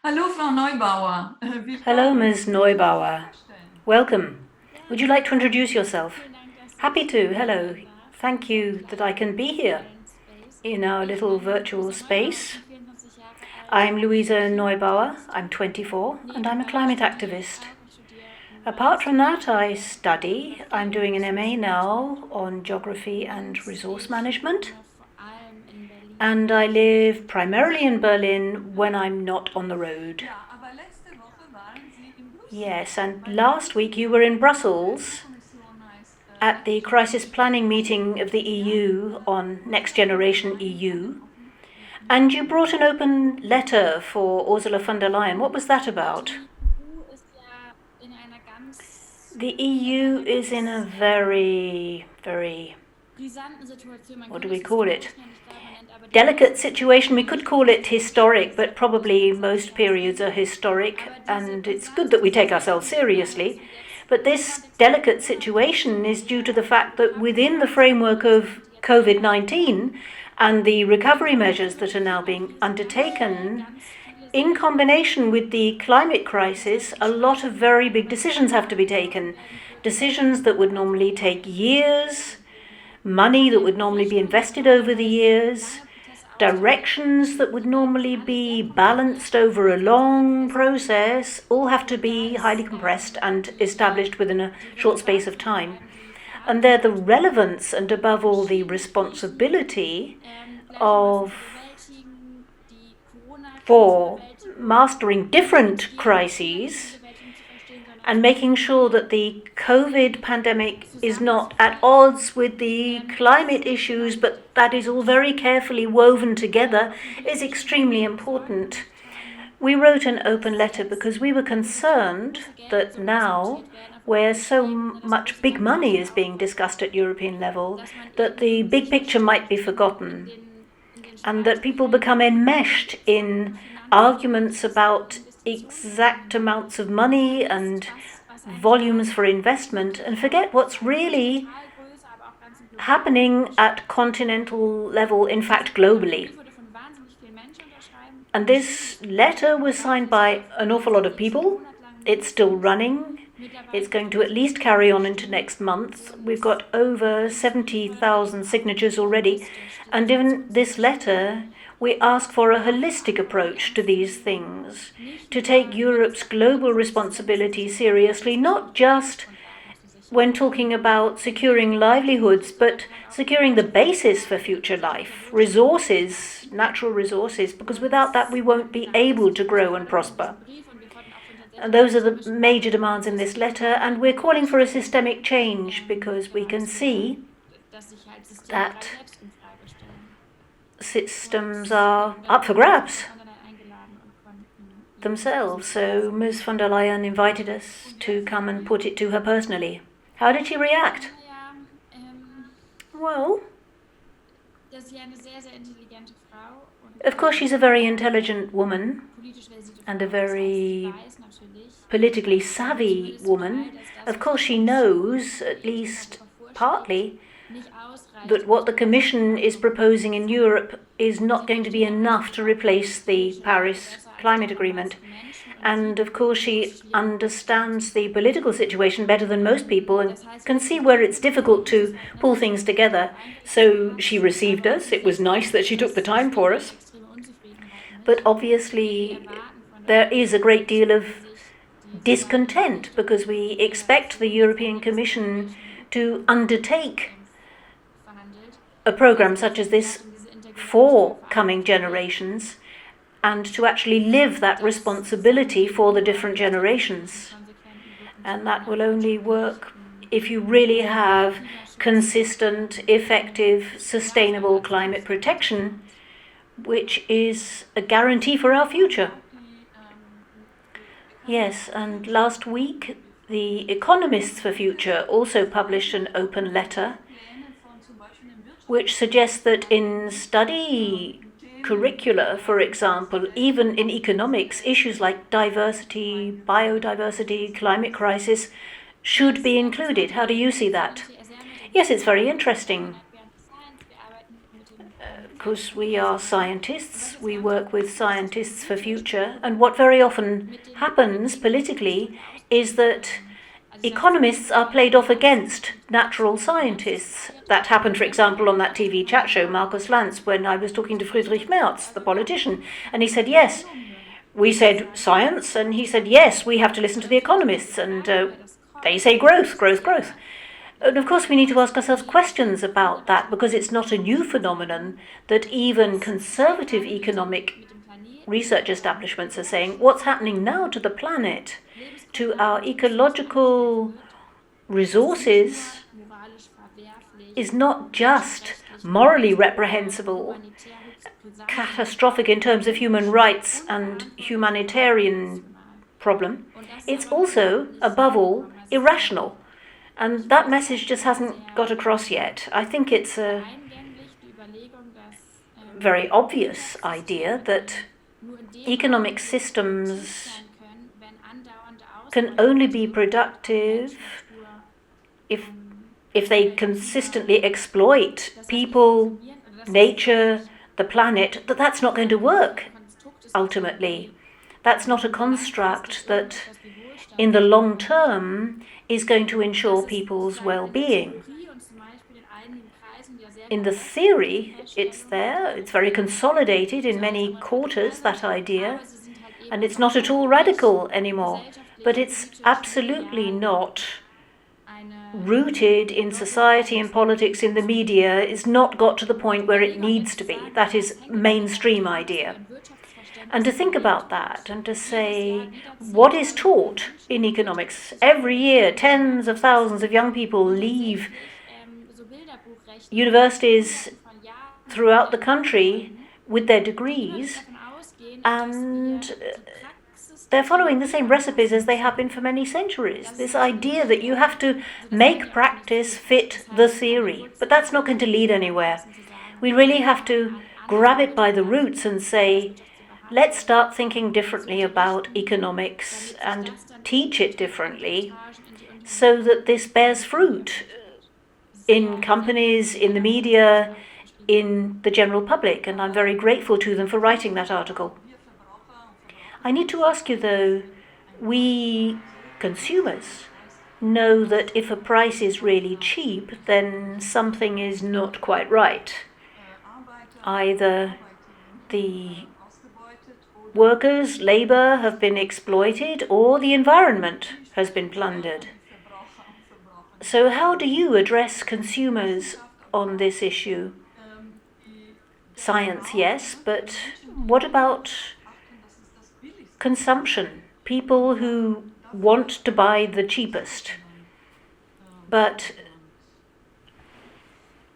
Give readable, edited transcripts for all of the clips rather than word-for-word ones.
Hallo, Frau Neubauer. Hello, Willkommen. Ms. Können Sie sich Neubauer. vorstellen? Welcome. Would you Gerne, like to introduce yourself? vielen Dank, dass Sie Happy sich to. Hello. für Thank unseren you that I can kleinen be here virtuellen Space. in our Ich little bin virtual Luisa Neubauer, ich space. bin 24 Jahre alt I'm und Luisa Neubauer. I'm Klimaaktivistin. 24 and I'm a Nebenbei climate studiere ich activist. auch. Ich studiere einen Apart from Master that, in I study. I'm Geografie und doing an MA Ressourcenmanagement now on geography and und resource ich management. wohne vor allem in Berlin, And wenn I ich nicht live primarily in Berlin when I'm not on the road. Ja, aber letzte Woche waren Sie in Brüssel Yes, and bei der last week you were in Brussels Kommission heißt at the crisis planning meeting of the EU on Next Generation EU, and you brought an open letter for Ursula von der Leyen. What was that about? Die EU ist ja in einer The EU is in a very brisanten Situation. Man what do könnte we es call it? historisch nennen, ich glaube, man nennt aber die Delicate jetzige situation. We Situation could nicht call it historic, but probably historisch, most sondern periods are brisant. historic, Aber diese and it's good brisante that we take ourselves Situation seriously. zu jetzt But im this Kontext der delicate situation is Corona-Krise, due to der the fact that within the framework Recovery-Maßnahmen of und die jetzt COVID ergreift 19 werden, and the recovery und measures also that die are now being Klimakrise undertaken, ganz viele in sehr combination with the climate crisis, interessante a lot of Entscheidungen very big decisions have to be getroffen taken. werden würden, Decisions that would also normally take years, money that would normally be Richtungen, die invested over the normalerweise years, lange Prozesse aushalten, directions that would die werden jetzt normally alle be sehr komprimiert balanced over a und zentriert long festgelegt. process all have to Und da be highly ist compressed and die, established within a die short space of Relevanz und vor time. allem die And they're the Verantwortung, relevance and above all the verschiedene Krisen responsibility gleichermaßen zu of bewältigen, die Corona-Krise for Bewältigung mastering nicht different jene crises Krisenbewältigung zu verstehen, sondern and zu making verstehen, sure sie that the COVID pandemic is not at zusammenzuführen. odds with the Das climate issues, genannt but that is all very carefully woven together, auf den is politischen Grund, extremely weil wir Sorgen important. gemacht haben, We wrote an open dass letter jetzt because we were concerned große that Geldsummen now, diskutiert werden auf where europäischer so Ebene, dass much große big money Lobbyrechte is being aufgebaut discussed at werden, European level, dass man that the eben big sich picture might be verstrickt forgotten, in den and that people Streitgefechten become enmeshed um in Finanzsummen, arguments das about exact Investitionsvolumen amounts of money vergisst, and was eigentlich volumes gerade for investment, and forget what's really Kontinentalgröße, aber auch ganz im globalen happening Bereich at stattfindet. continental level, in Dieser fact, globally. Brief wurde von wahnsinnig vielen Menschen And unterschrieben. this letter was Läuft signed bis by heute. an awful Es lot ist of nächsten people. Monat lang It's still mindestens. running. It's Mittlerweile going sind to at über least carry on 70.000 into Stimmen next month. und We've got over in diesem Brief fordern wir 70,000 eben auch signatures wirklich already. holistisch die And in Situation zu this verstehen, letter, we ask for a holistic die approach to ernst zu these nehmen, things, nicht to nur, take wenn es Europe's darum geht, global Existenzen responsibility zu sichern, seriously, not Existenzen und just Lebensgrundlagen zu when sichern, talking about securing livelihoods, but sondern auch um securing the basis for wirtschaftliche, future wirtschaftliche life, Wohlstand zu resources, sichern. natural resources, because Und without that we won't be genau das able ist to unsere grow and Forderung in prosper. diesem Brief und wir fordern auch von And tatsächlich those are the systemischen major Wandel im demands in this letter, System and an we're der calling for a politischen Ebene. systemic change because we Genau, can dass wir see das sich halt System gerade that selbst in Frage stellen. systems Und are wir up for haben Frau grabs von der Leyen eingeladen und konnten ihr themselves. diesen So Brief Ms. von der Leyen invited us to come and put it to her personally. How did she react? Naja, Well, dass sie eine sehr, sehr intelligente Frau und of course she's a very intelligent woman politisch versierte and Frau a ist. Das heißt, sie very weiß natürlich, politically savvy zumindest zum woman. Teil, dass das, Of was course die she Kommission knows, at in least Europa vorschlägt, partly, nicht ausreicht, that um what the die Commission is Klimaverhandlungen proposing in Europe is Sie not going to be versteht aber enough to natürlich auch die replace the Gespräche Paris besser als, Climate glaube ich, Agreement. meisten Menschen und And sieht, of course, wo she es schwierig understands the political situation better than most people and Das heißt, can was see sie where tun it's muss, ist, difficult das ist to halt, pull dass sie things sich darauf together. eingelassen So hat, she received aber us. It was offensichtlich nice that she gibt took the es time for natürlich us. extreme Unzufriedenheit But mit. Wir obviously, erwarten von der there is a Europäischen great deal Kommission, of dass sie sich die discontent because we expect the European Commission to undertake verhandelt, a program such as diese this intergenerationelle for coming Verantwortung generations and to actually live that responsibility for the different generations. And that will only work if you really have consistent, effective, sustainable climate protection, which is a guarantee for our future. Yes, and last week the Economists for Future also published an open letter which suggests that in study curricula, for example, even in economics, issues like diversity, biodiversity, climate crisis should be included. How do you see that? Yes, it's very interesting. because we are scientists, we work with Scientists for Future, and what very often happens politically is that economists are played off against natural scientists. That happened, for example, on that TV chat show, Markus Lanz, when I was talking to Friedrich Merz, the politician, and he said, yes, we said science, and he said, yes, we have to listen to the economists, and they say growth, growth, growth. And of course we need to ask ourselves questions about that, because it's not a new phenomenon that even conservative economic research establishments are saying, what's happening now to the planet, to our ecological resources, is not just morally reprehensible, catastrophic in terms of human rights and humanitarian problem. It's also, above all, irrational. And that message just hasn't got across yet. I think it's a very obvious idea that economic systems can only be productive if they consistently exploit people, nature, the planet, that's not going to work, ultimately. That's not a construct that, in the long term, is going to ensure people's well-being. In the theory, it's there, it's very consolidated in many quarters, that idea, and it's not at all radical anymore, but it's absolutely not rooted in society and politics, in the media, is not got to the point where it needs to be. That is mainstream idea. And to think about that and to say, what is taught in economics? Every year, tens of thousands of young people leave universities throughout the country with their degrees, and they're following the same recipes as they have been for many centuries. This idea that you have to make practice fit the theory. But that's not going to lead anywhere. We really have to grab it by the roots and say, let's start thinking differently about economics and teach it differently so that this bears fruit in companies, in the media, in the general public. And I'm very grateful to them for writing that article. I need to ask you, though, we consumers know that if a price is really cheap, then something is not quite right. Either the workers, labor, have been exploited, or the environment has been plundered. So how do you address consumers on this issue? Science, yes, but what about consumption? People who want to buy the cheapest, but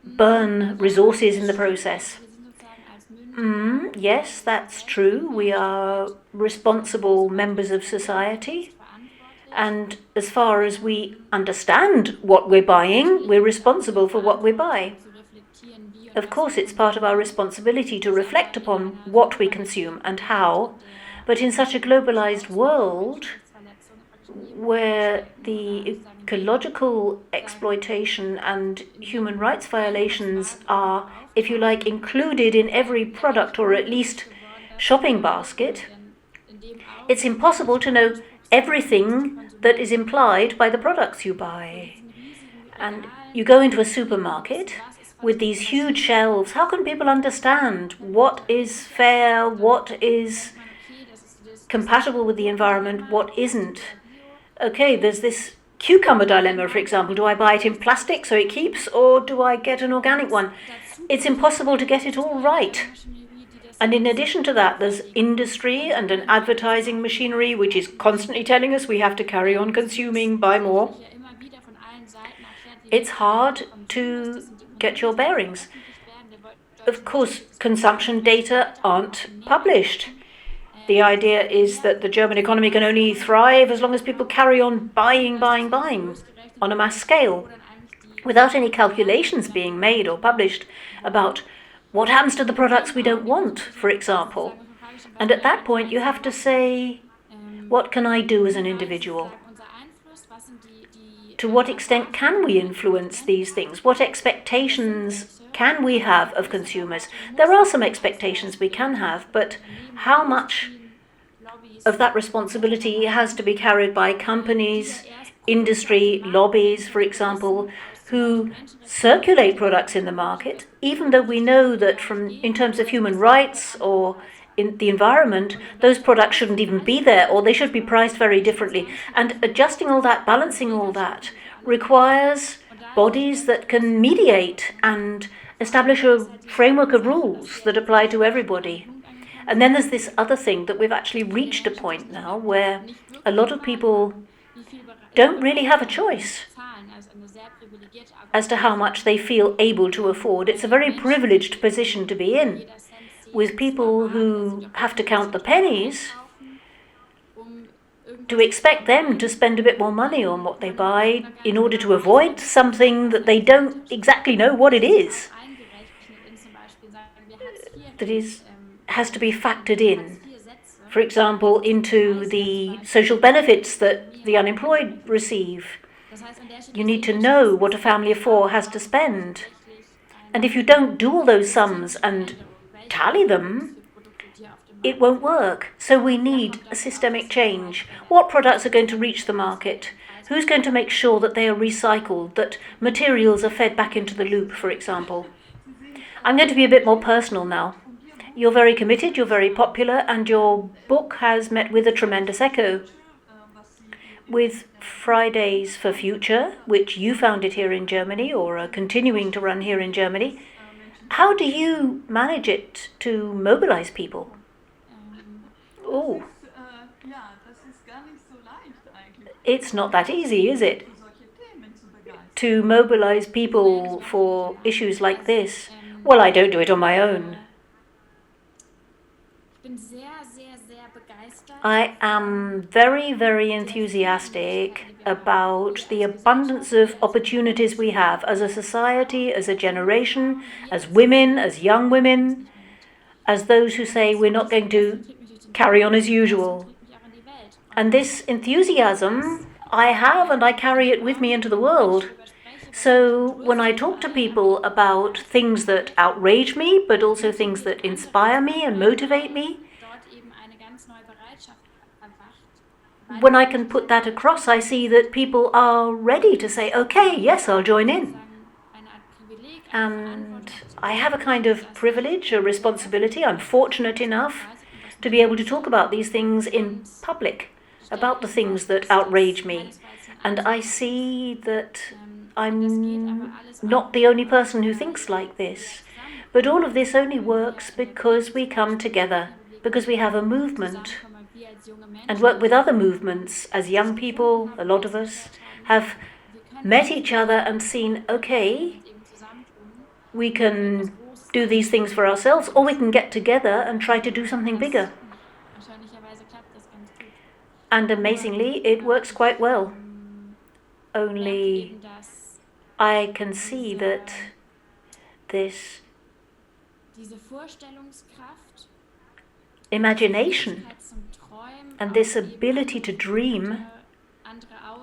burn resources in the process. Yes, that's true. We are responsible members of society. And as far as we understand what we're buying, we're responsible for what we buy. Of course, it's part of our responsibility to reflect upon what we consume and how. But in such a globalized world, where the ecological exploitation and human rights violations are, if you like, included in every product or at least shopping basket, it's impossible to know everything that is implied by the products you buy. And you go into a supermarket with these huge shelves. How can people understand what is fair, what is compatible with the environment, what isn't? Okay, there's this cucumber dilemma, for example. Do I buy it in plastic so it keeps, or do I get an organic one? It's impossible to get it all right. And in addition to that, there's industry and an advertising machinery which is constantly telling us we have to carry on consuming, buy more. It's hard to get your bearings. Of course, consumption data aren't published. The idea is that the German economy can only thrive as long as people carry on buying on a mass scale, without any calculations being made or published about what happens to the products we don't want, for example. And at that point, you have to say, what can I do as an individual? To what extent can we influence these things? What expectations can we have of consumers? There are some expectations we can have, but how much of that responsibility has to be carried by companies, industry, lobbies, for example, who circulate products in the market, even though we know that in terms of human rights or in the environment, those products shouldn't even be there, or they should be priced very differently. And adjusting all that, balancing all that, requires bodies that can mediate and establish a framework of rules that apply to everybody. And then there's this other thing that we've actually reached a point now where a lot of people don't really have a choice as to how much they feel able to afford. It's a very privileged position to be in, with people who have to count the pennies, to expect them to spend a bit more money on what they buy in order to avoid something that they don't exactly know what it is, that has to be factored in, for example, into the social benefits that the unemployed receive. You need to know what a family of four has to spend. And if you don't do all those sums and tally them, it won't work. So we need a systemic change. What products are going to reach the market? Who's going to make sure that they are recycled, that materials are fed back into the loop, for example? I'm going to be a bit more personal now. You're very committed, you're very popular, and your book has met with a tremendous echo. With Fridays for Future, which you founded here in Germany, or are continuing to run here in Germany, how do you manage it to mobilize people? Oh, it's not that easy, is it? To mobilize people for issues like this. Well, I don't do it on my own. I am very, very enthusiastic about the abundance of opportunities we have as a society, as a generation, as women, as young women, as those who say we're not going to carry on as usual. And this enthusiasm I have, and I carry it with me into the world. So when I talk to people about things that outrage me, but also things that inspire me and motivate me, when I can put that across, I see that people are ready to say, okay, yes, I'll join in. And I have a kind of privilege, a responsibility. I'm fortunate enough to be able to talk about these things in public, about the things that outrage me. And I see that I'm not the only person who thinks like this. But all of this only works because we come together, because we have a movement and work with other movements. As young people, a lot of us have met each other and seen, okay, we can do these things for ourselves, or we can get together and try to do something bigger. And amazingly, it works quite well. Only I can see that this imagination and this ability to dream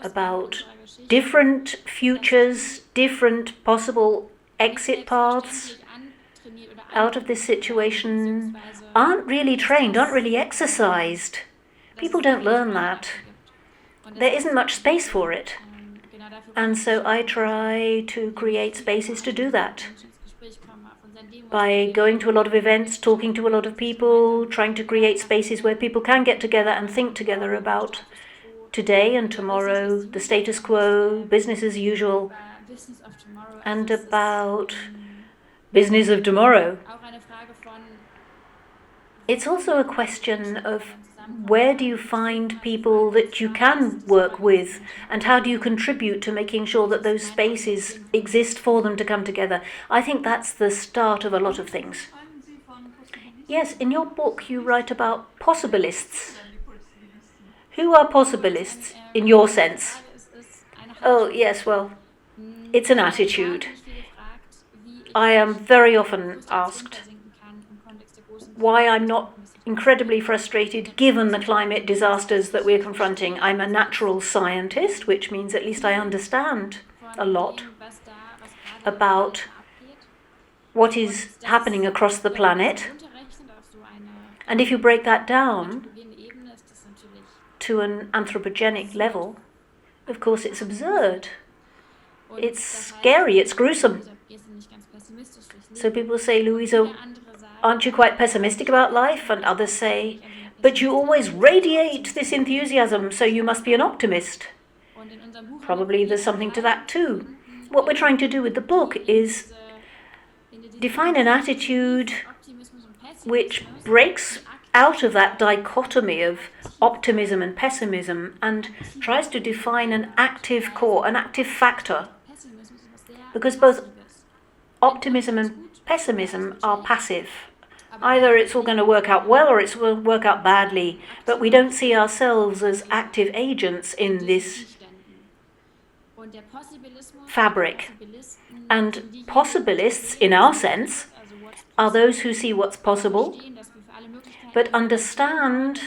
about different futures, different possible exit paths out of this situation aren't really trained, aren't really exercised. People don't learn that. There isn't much space for it. And so I try to create spaces to do that. By going to a lot of events, talking to a lot of people, trying to create spaces where people can get together and think together about today and tomorrow, the status quo, business as usual, and about business of tomorrow. It's also a question of where do you find people that you can work with, and how do you contribute to making sure that those spaces exist for them to come together? I think that's the start of a lot of things. Yes, in your book you write about possibilists. Who are possibilists in your sense? Oh, yes, well, it's an attitude. I am very often asked why I'm not incredibly frustrated given the climate disasters that we're confronting. I'm a natural scientist, which means at least I understand a lot about what is happening across the planet. And if you break that down to an anthropogenic level, of course it's absurd. It's scary, it's gruesome. So people say, Luisa, aren't you quite pessimistic about life? And others say, but you always radiate this enthusiasm, so you must be an optimist. Probably there's something to that too. What we're trying to do with the book is define an attitude which breaks out of that dichotomy of optimism and pessimism and tries to define an active core, an active factor. Because both optimism and pessimism are passive. Either it's all going to work out well or it's going to work out badly, but we don't see ourselves as active agents in this fabric. And possibilists, in our sense, are those who see what's possible, but understand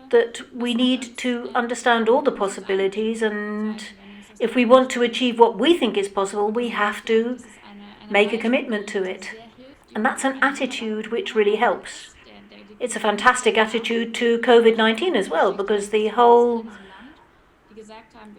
that we need to understand all the possibilities, and if we want to achieve what we think is possible, we have to make a commitment to it. And that's an attitude which really helps. It's a fantastic attitude to COVID-19 as well, because the whole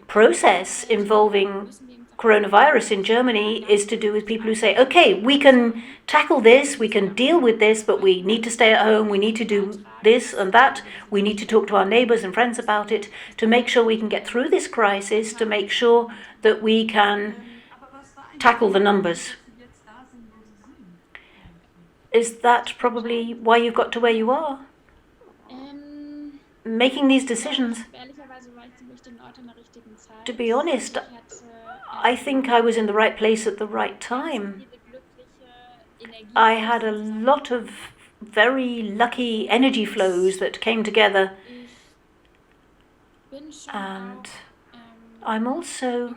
process involving coronavirus in Germany is to do with people who say, okay, we can tackle this, we can deal with this, but we need to stay at home, we need to do this and that, we need to talk to our neighbors and friends about it to make sure we can get through this crisis, to make sure that we can tackle the numbers. Is that probably why you've got to where you are? Making these decisions. To be honest, I think I was in the right place at the right time. I had a lot of very lucky energy flows that came together. And I'm also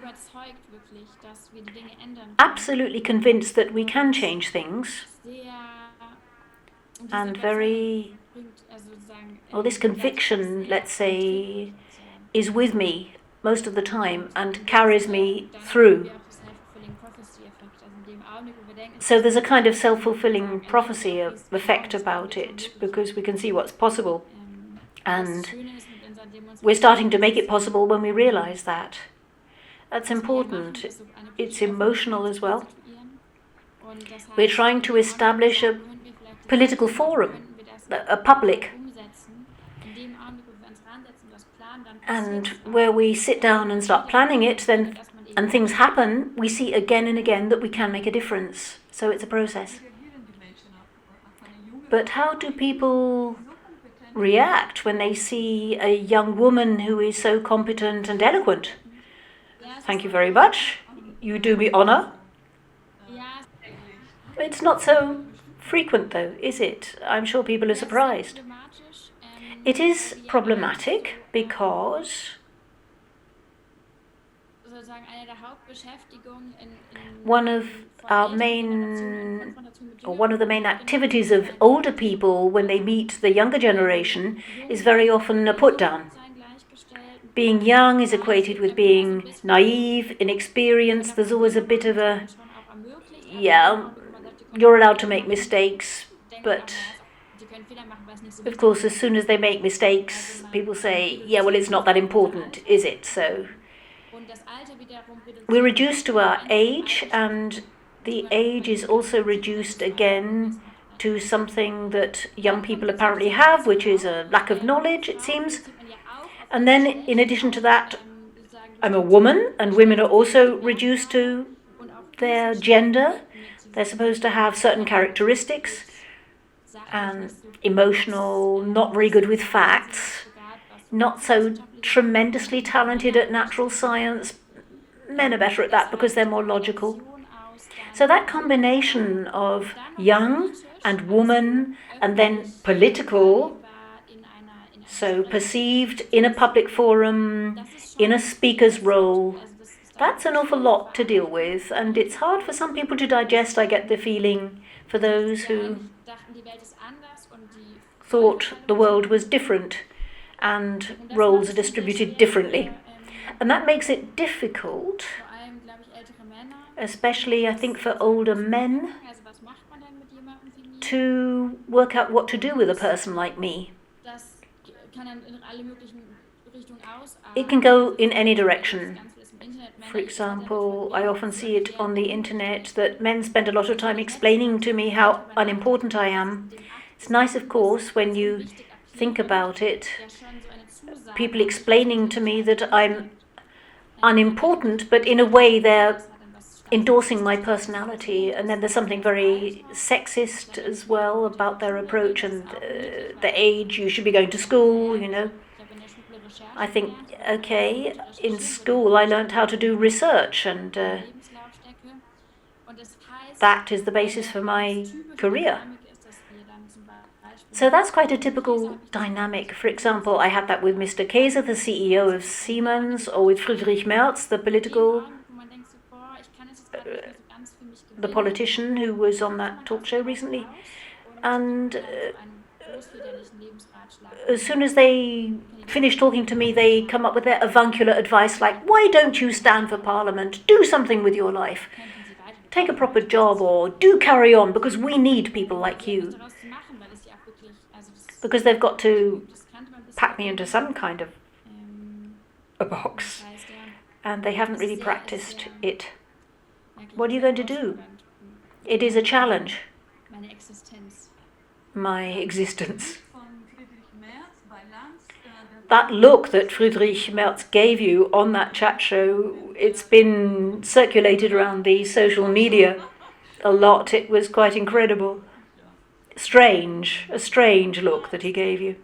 absolutely convinced that we can change things. And this conviction, let's say, is with me most of the time and carries me through. So there's a kind of self-fulfilling prophecy effect about it, because we can see what's possible. And we're starting to make it possible when we realize that. That's important. It's emotional as well. We're trying to establish a political forum, a public, and where we sit down and start planning it, then and things happen, we see again and again that we can make a difference. So it's a process. But how do people react when they see a young woman who is so competent and eloquent? Thank you very much. You do me honor. It's not so frequent though, is it? I'm sure people are surprised. It is problematic because one of the main activities of older people when they meet the younger generation is very often a put down. Being young is equated with being naive, inexperienced. There's always a bit of a, yeah, you're allowed to make mistakes, but of course, as soon as they make mistakes, people say, yeah, well, it's not that important, is it? So we're reduced to our age, and the age is also reduced again to something that young people apparently have, which is a lack of knowledge, it seems. And then, in addition to that, I'm a woman, and women are also reduced to their gender. They're supposed to have certain characteristics, and emotional, not very good with facts, not so tremendously talented at natural science. Men are better at that because they're more logical. So that combination of young and woman and then political, so perceived in a public forum, in a speaker's role, that's an awful lot to deal with, and it's hard for some people to digest, I get the feeling, for those who thought the world was different and roles are distributed differently. And that makes it difficult, especially I think for older men, to work out what to do with a person like me. Das kann dann in alle möglichen Richtungen ausarten. It can go in any direction. Ganz vieles im Internet. For example, I often see it on the internet that men spend a lot of time explaining to me how unimportant I am. It's nice, of course, when you think about it, people explaining to me that I'm unimportant, but in a way they're endorsing my personality. And then there's something very sexist as well about their approach and the age. You should be going to school, you know. I think, okay, in school I learned how to do research, and that is the basis for my career. So that's quite a typical dynamic. For example, I had that with Mr. Käse, the CEO of Siemens, or with Friedrich Merz, the politician who was on that talk show recently. And as soon as they finish talking to me, they come up with their avuncular advice like, why don't you stand for parliament? Do something with your life. Take a proper job, or do carry on, because we need people like you. Because they've got to pack me into some kind of a box. And they haven't really practiced it. What are you going to do? It is a challenge. My existence. That look that Friedrich Merz gave you on that chat show, it's been circulated around the social media a lot. It was quite incredible. A strange look that he gave you.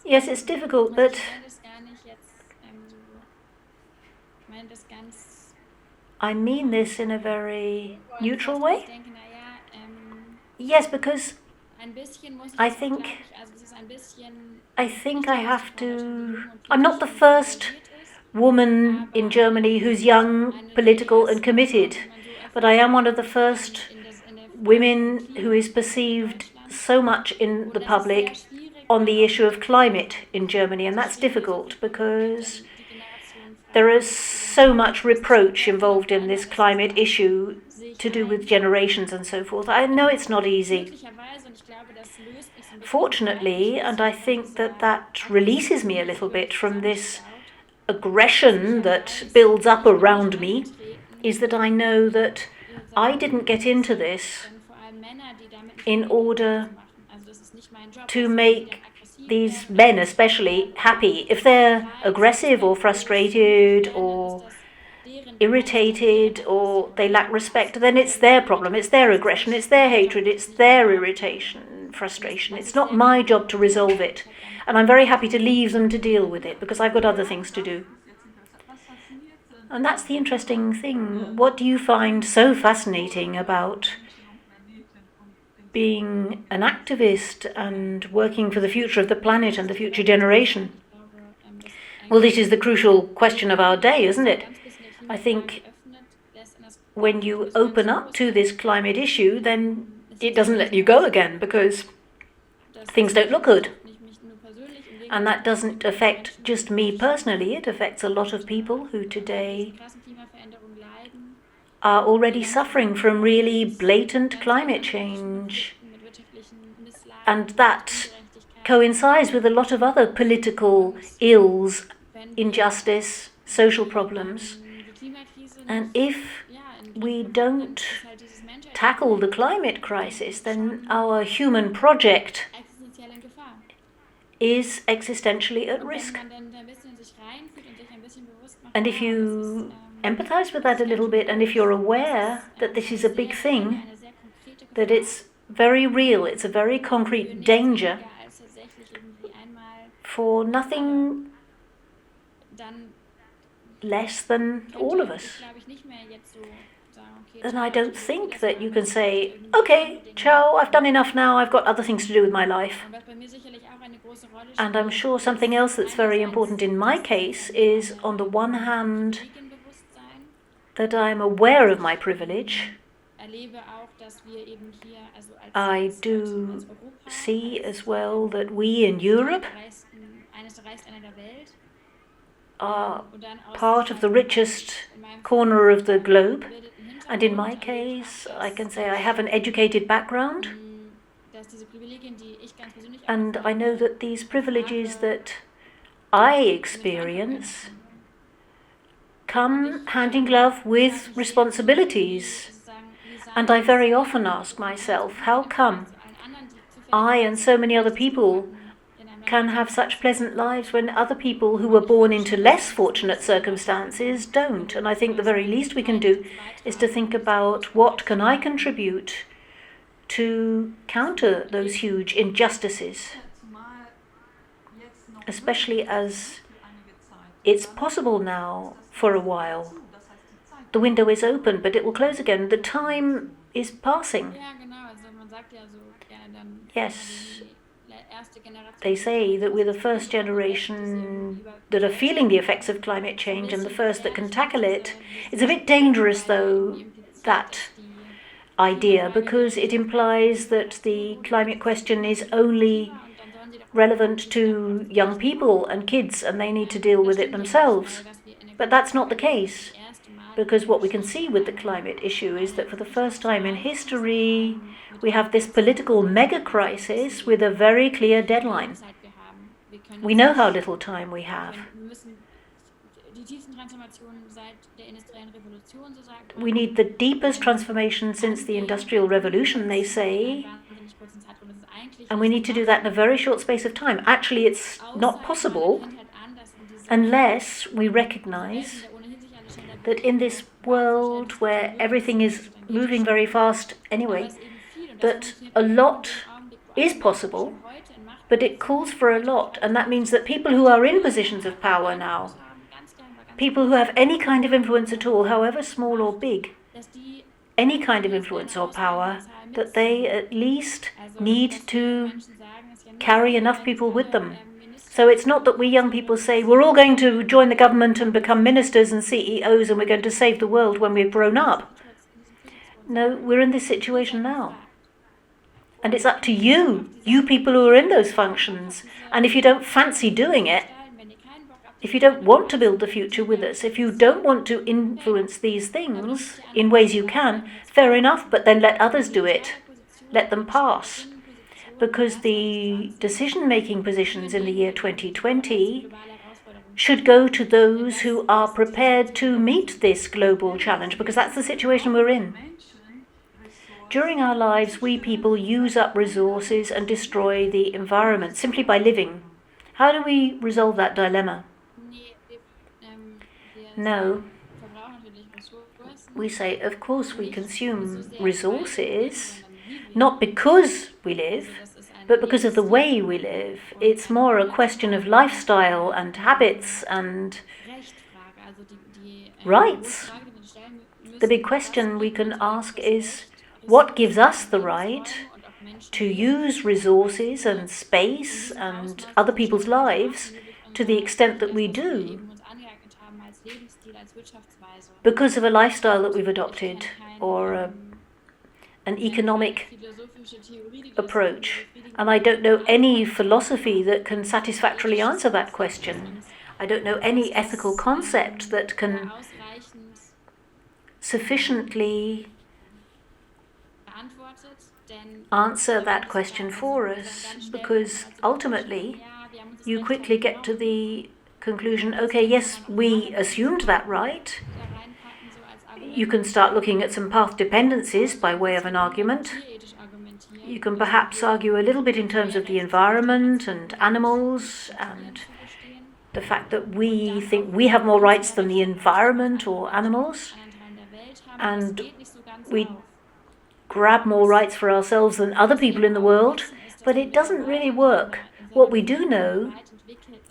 Yes, it's difficult, but I mean this in a very neutral way. Yes, because I think I have to. I'm not the first woman in Germany who's young, political and committed, but I am one of the first women who is perceived so much in the public on the issue of climate in Germany, and that's difficult because there is so much reproach involved in this climate issue to do with generations and so forth. I know it's not easy. Fortunately, and I think that releases me a little bit from this aggression that builds up around me, is that I know that I didn't get into this in order to make these men especially happy. If they're aggressive or frustrated or irritated or they lack respect, then it's their problem, it's their aggression, it's their hatred, it's their irritation, frustration. It's not my job to resolve it. And I'm very happy to leave them to deal with it because I've got other things to do. And that's the interesting thing. What do you find so fascinating about being an activist and working for the future of the planet and the future generation? Well, this is the crucial question of our day, isn't it? I think when you open up to this climate issue, then it doesn't let you go again because things don't look good. And that doesn't affect just me personally, it affects a lot of people who today are already suffering from really blatant climate change. And that coincides with a lot of other political ills, injustice, social problems. And if we don't tackle the climate crisis, then our human project is existentially at risk. And if you empathize with that a little bit, and if you're aware that this is a big thing, that it's very real, it's a very concrete danger for nothing less than all of us, then I don't think that you can say, okay, ciao, I've done enough now, I've got other things to do with my life. And I'm sure something else that's very important in my case is, on the one hand, that I'm aware of my privilege. I do see as well that we in Europe are part of the richest corner of the globe. And in my case, I can say I have an educated background, and I know that these privileges that I experience come hand in glove with responsibilities. And I very often ask myself, how come I and so many other people can have such pleasant lives when other people who were born into less fortunate circumstances don't? And I think the very least we can do is to think about what can I contribute to counter those huge injustices, especially as it's possible now for a while. The window is open, but it will close again. The time is passing. Yes, they say that we're the first generation that are feeling the effects of climate change and the first that can tackle it. It's a bit dangerous, though, that idea, because it implies that the climate question is only relevant to young people and kids, and they need to deal with it themselves. But that's not the case, because what we can see with the climate issue is that for the first time in history, we have this political mega-crisis with a very clear deadline. We know how little time we have. We need the deepest transformation since the Industrial Revolution, they say, and we need to do that in a very short space of time. Actually, it's not possible unless we recognize that in this world where everything is moving very fast anyway, that a lot is possible, but it calls for a lot, and that means that people who are in positions of power now, people who have any kind of influence at all, however small or big, any kind of influence or power, that they at least need to carry enough people with them. So it's not that we young people say, we're all going to join the government and become ministers and CEOs and we're going to save the world when we've grown up. No, we're in this situation now. And it's up to you people who are in those functions. And if you don't fancy doing it, if you don't want to build the future with us, if you don't want to influence these things in ways you can, fair enough, but then let others do it. Let them pass. Because the decision-making positions in the year 2020 should go to those who are prepared to meet this global challenge, because that's the situation we're in. During our lives, we people use up resources and destroy the environment simply by living. How do we resolve that dilemma? No. We say, of course, we consume resources, not because we live, but because of the way we live. It's more a question of lifestyle and habits and rights. The big question we can ask is, what gives us the right to use resources and space and other people's lives to the extent that we do? Because of a lifestyle that we've adopted or an economic approach. And I don't know any philosophy that can satisfactorily answer that question. I don't know any ethical concept that can sufficiently answer that question for us, because ultimately you quickly get to the conclusion, okay, yes, we assumed that right. You can start looking at some path dependencies by way of an argument. You can perhaps argue a little bit in terms of the environment and animals and the fact that we think we have more rights than the environment or animals, and we grab more rights for ourselves than other people in the world, but it doesn't really work. What we do know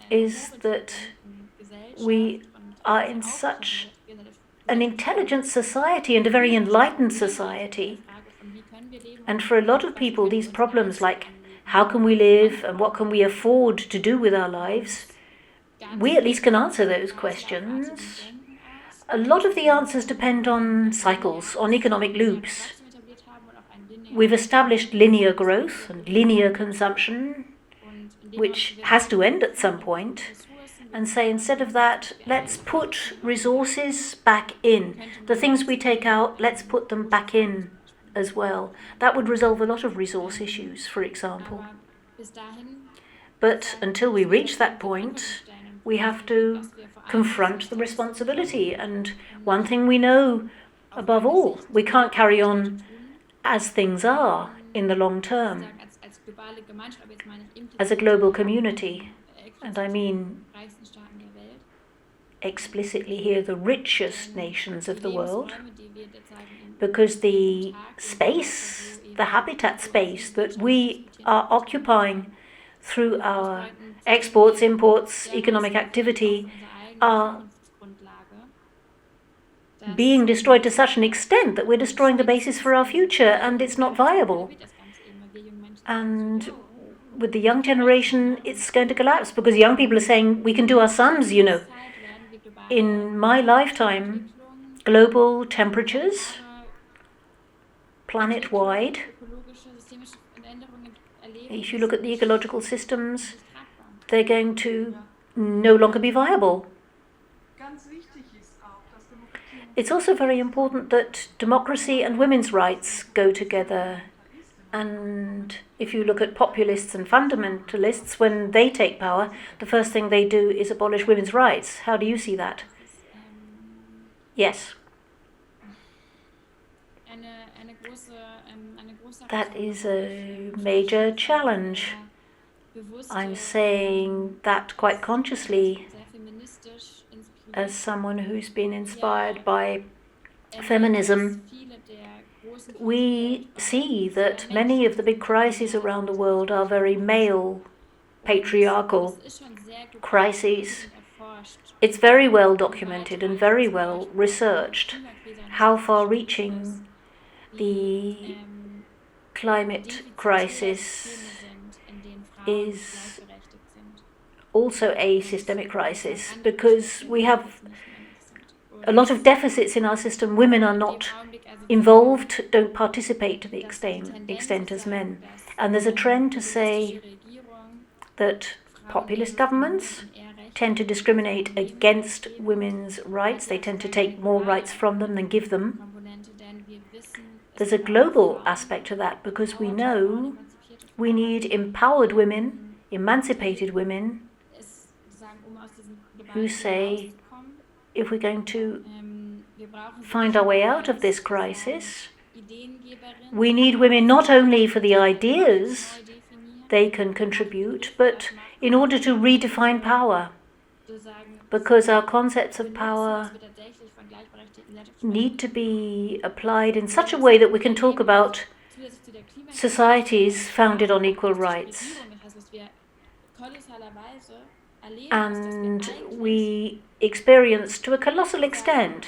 is that we are in such an intelligent society and a very enlightened society. And for a lot of people, these problems like how can we live and what can we afford to do with our lives, we at least can answer those questions. A lot of the answers depend on cycles, on economic loops. We've established linear growth and linear consumption, which has to end at some point. and say, instead of that, let's put resources back in. The things we take out, let's put them back in as well. That would resolve a lot of resource issues, for example. Aber bis dahin But until we reach that point, we have to confront the responsibility. And one thing we know above all, we can't carry on as things are in the long term, als globale Gemeinschaft, aber jetzt meine ich as a global community. And I mean reichsten Staaten der Welt. explicitly here the richest nations of the world, Lebensräume, die wir derzeit in because the space, the habitat space that we are occupying through our exports, imports, economic activity are being destroyed to such an extent that we're destroying the basis for our future, and it's not viable. And with the young generation, it's going to collapse, because young people are saying, we can do our sums, you know. In my lifetime, global temperatures, planet-wide, if you look at the ecological systems, they're going to no longer be viable. It's also very important that democracy and women's rights go together. And if you look at populists and fundamentalists, when they take power, the first thing they do is abolish women's rights. How do you see that? Yes. That is a major challenge. I'm saying that quite consciously as someone who's been inspired by feminism. We see that many of the big crises around the world are very male, patriarchal crises. It's very well documented and very well researched how far-reaching the climate crisis is also a systemic crisis, because we have a lot of deficits in our system. Women are not involved, don't participate to the extent as men. And there's a trend to say that populist governments tend to discriminate against women's rights. They tend to take more rights from them than give them. There's a global aspect to that, because we know we need empowered women, emancipated women, who say, if we're going to find our way out of this crisis, we need women not only for the ideas they can contribute, but in order to redefine power, because our concepts of power need to be applied in such a way that we can talk about societies founded on equal rights. And we experience to a colossal extent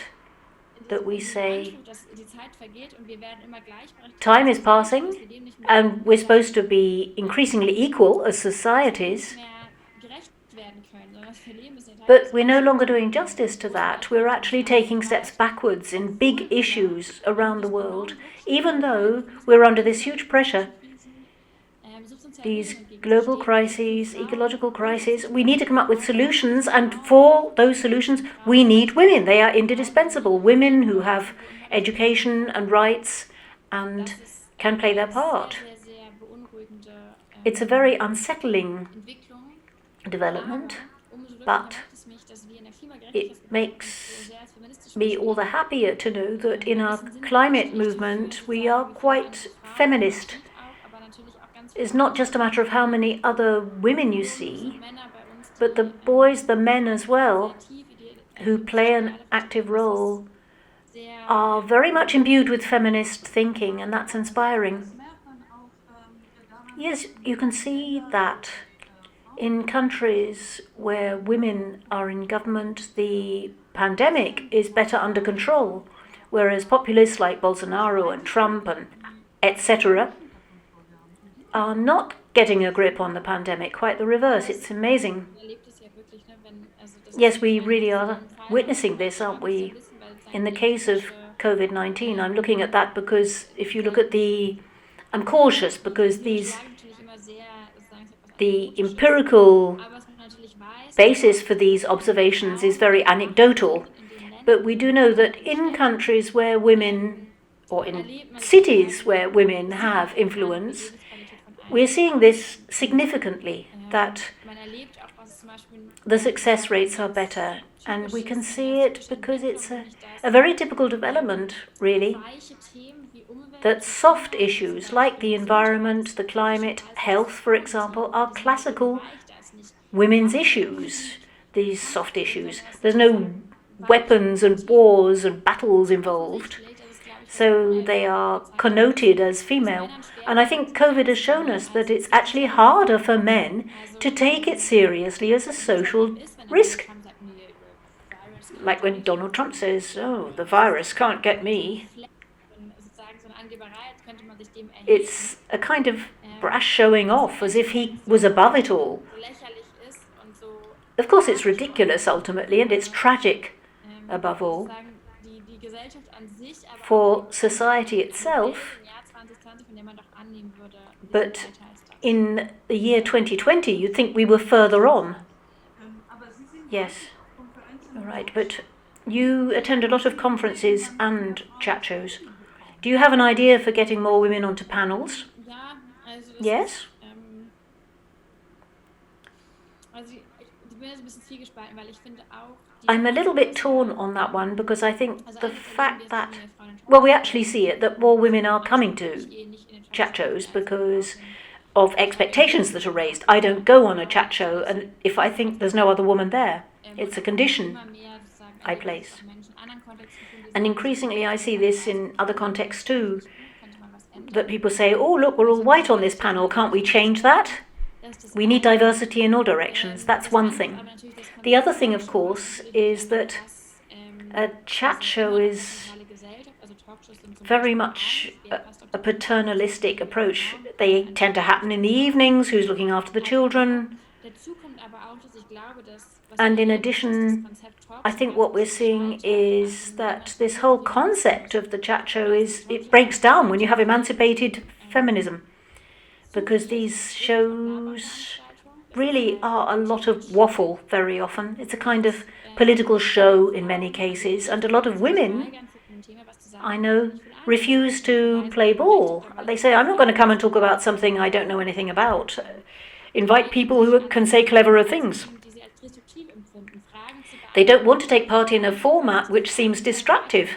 that we say time is passing and we're supposed to be increasingly equal as societies, but we're no longer doing justice to that. We're actually taking steps backwards in big issues around the world, even though we're under this huge pressure. These global crises, ecological crises, we need to come up with solutions, and for those solutions we need women. They are indispensable. Women who have education and rights and can play their part. It's a very unsettling development, but it makes me all the happier to know that in our climate movement we are quite feminist. It's not just a matter of how many other women you see, but the boys, the men as well, who play an active role, are very much imbued with feminist thinking, and that's inspiring. Yes, you can see that in countries where women are in government, the pandemic is better under control, whereas populists like Bolsonaro and Trump and etc. are not getting a grip on the pandemic. Quite the reverse. It's amazing. Yes, we really are witnessing this, aren't we? In the case of COVID-19, I'm looking at that because if you look at I'm cautious because the empirical basis for these observations is very anecdotal, but we do know that in countries where women, or in cities where women have influence, we're seeing this significantly, that the success rates are better. And we can see it because it's a very typical development, really, that soft issues like the environment, the climate, health, for example, are classical women's issues, these soft issues. There's no weapons and wars and battles involved, so they are connoted as female. And I think COVID has shown us that it's actually harder for men to take it seriously as a social risk. Like when Donald Trump says, "Oh, the virus can't get me." It's a kind of brash showing off, as if he was above it all. Of course, it's ridiculous ultimately, and it's tragic above all. For society itself, but in the year 2020, you'd think we were further on. Yes, all right, but you attend a lot of conferences and chat shows. Do you have an idea for getting more women onto panels? Yes? I'm a little bit torn on that one because I think the fact that, well, we actually see it, that more women are coming to chat shows because of expectations that are raised. I don't go on a chat show and if I think there's no other woman there. It's a condition I place. And increasingly I see this in other contexts too, that people say, "Oh, look, we're all white on this panel, can't we change that?" We need diversity in all directions. That's one thing. The other thing, of course, is that a chat show is very much a paternalistic approach. They tend to happen in the evenings, who's looking after the children. And in addition, I think what we're seeing is that this whole concept of the chat show it breaks down when you have emancipated feminism. Because these shows really are a lot of waffle very often. It's a kind of political show in many cases, and a lot of women, I know, refuse to play ball. They say, "I'm not going to come and talk about something I don't know anything about." Invite people who can say cleverer things. They don't want to take part in a format which seems destructive,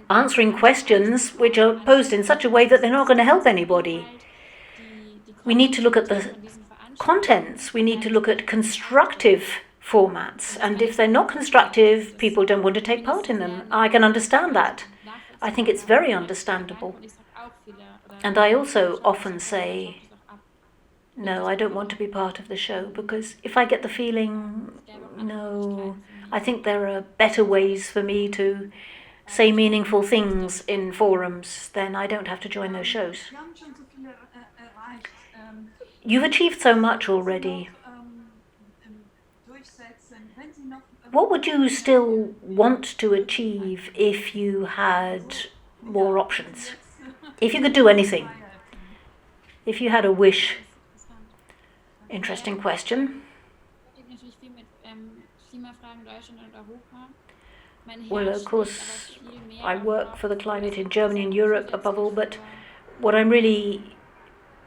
answering questions which are posed in such a way that they're not going to help anybody. We need to look at the contents. We need to look at constructive formats. And if they're not constructive, people don't want to take part in them. I can understand that. I think it's very understandable. And I also often say, no, I don't want to be part of the show, because if I get the feeling, no, I think there are better ways for me to say meaningful things in forums, then I don't have to join those shows. You've achieved so much already. What would you still want to achieve if you had more options? If you could do anything? If you had a wish? Interesting question. Well, of course, I work for the climate in Germany and Europe above all, but what I'm really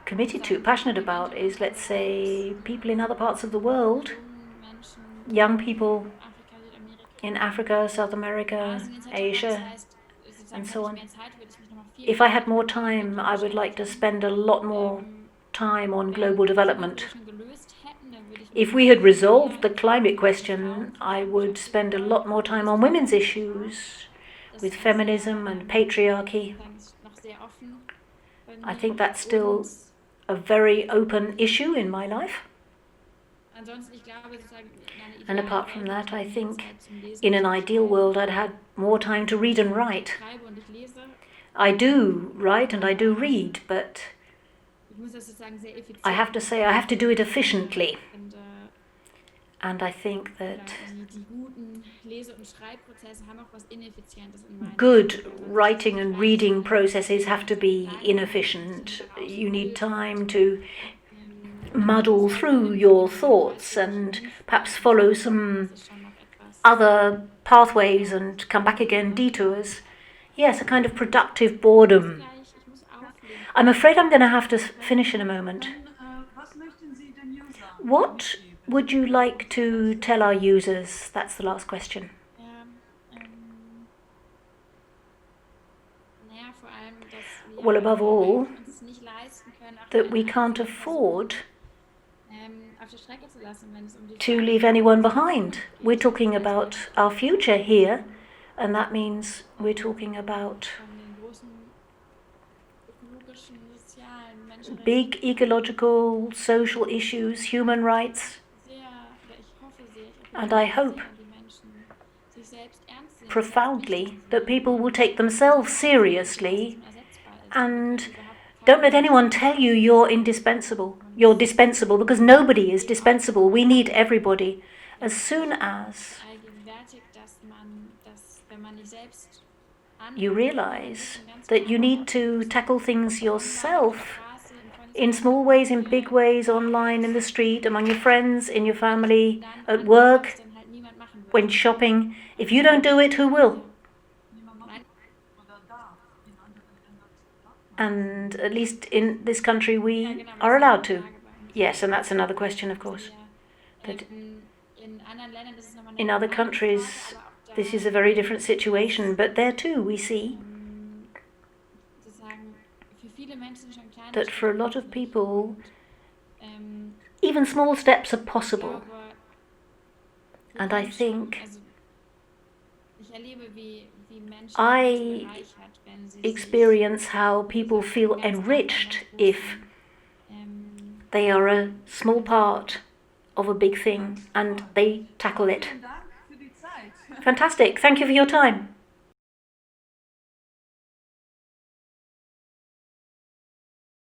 committed to, passionate about, is, let's say, people in other parts of the world, young people in Africa, South America, Asia, and so on. If I had more time, I would like to spend a lot more time on global development. If we had resolved the climate question, I would spend a lot more time on women's issues, with feminism and patriarchy. I think that's still a very open issue in my life. And apart from that, I think in an ideal world I'd had more time to read and write. I do write and I do read, but I have to say I have to do it efficiently. And I think that good writing and reading processes have to be inefficient. You need time to muddle through your thoughts and perhaps follow some Das ist schon noch etwas. other pathways and come back again, detours. Yes, a kind of productive boredom. Gleich, ich muss auflegen. I'm afraid I'm going to have to finish in a moment. Dann, was möchten Sie den Usern What mitgeben? would you like to tell our users? That's the last question. Ja, naja, vor allem, dass wir Well, above all, uns es nicht leisten können, auch that we eine can't einzelne afford Person, auf der Strecke zu lassen, wenn es um die to Frage leave anyone behind. We're talking about our future here, and that means we're talking about von den großen ökologischen, sozialen, Menschenrechten big ecological, social issues, human rights, sehr, oder ich hoffe sehr, ich and I appelliere hope sehr an die Menschen, sich selbst ernst nehmen, profoundly that people will take themselves seriously ersetzbar ist, and überhaupt don't let anyone tell you you're indispensable. You're dispensable, because nobody is dispensable. We need everybody. As soon as allgegenwärtig, dass wenn man nicht selbst you realize that you need to tackle things yourself in small ways, in big ways, online, in the street, among your friends, in your family, at work, when shopping. If you don't do it, who will? Niemand macht oder darf in anderen Ländern darf man. And at least in this country we are allowed to. Yes, and that's another question, of course. But in other countries, this is a very different situation. But there too, we see that for a lot of people, even small steps are possible. And I think I experience how people feel enriched if they are a small part of a big thing and they tackle it. Vielen Dank für die Zeit. Fantastic. Thank you for your time.